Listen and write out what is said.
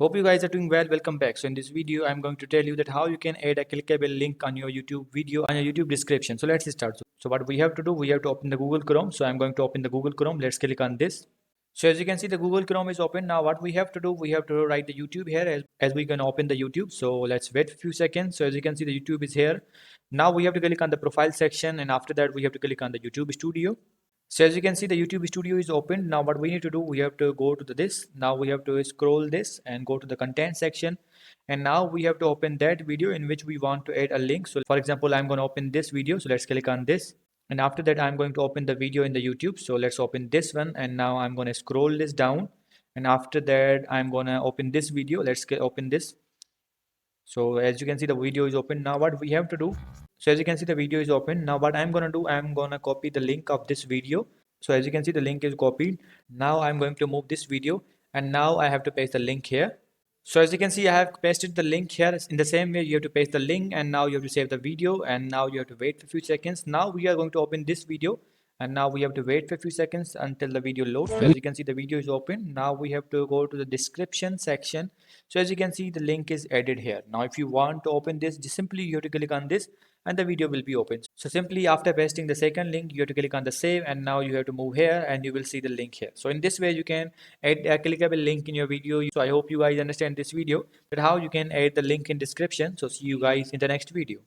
Hope you guys are doing well. Welcome back. So in this video, I'm going to tell you that how you can add a clickable link on your YouTube video on your YouTube description. So let's start. So what we have to do, we have to open the Google Chrome. So I'm going to open the Google Chrome. Let's click on this. So as you can see, the Google Chrome is open. Now what we have to do, we have to write the YouTube here as we can open the YouTube. So let's wait a few seconds. So as you can see, the YouTube is here. Now we have to click on the profile section, and after that we have to click on the YouTube Studio. So as you can see, the YouTube Studio is open. Now what we need to do, we have to go to this. Now we have to scroll this and go to the content section. And now we have to open that video in which we want to add a link. So for example, I'm going to open this video. So let's click on this. And after that, I'm going to open the video in the YouTube. So let's open this one. And now I'm going to scroll this down. And after that, I'm going to open this video. Let's open this. So as you can see, the video is open. Now what we have to do, so as you can see, the video is open. Now what I'm going to do, I'm going to copy the link of this video. So as you can see, the link is copied. Now I'm going to move this video, and now I have to paste the link here. So as you can see, I have pasted the link here. In the same way, you have to paste the link, and now you have to save the video, and now you have to wait for a few seconds. Now we are going to open this video, and now we have to wait for a few seconds until the video loads. So as you can see, the video is open. Now we have to go to the description section. So as you can see, the link is added here. Now if you want to open this, just simply you have to click on this and the video will be open. So simply after pasting the second link, you have to click on the save, and now you have to move here and you will see the link here. So in this way, you can add a clickable link in your video. So I hope you guys understand this video, that how you can add the link in description. So see you guys in the next video.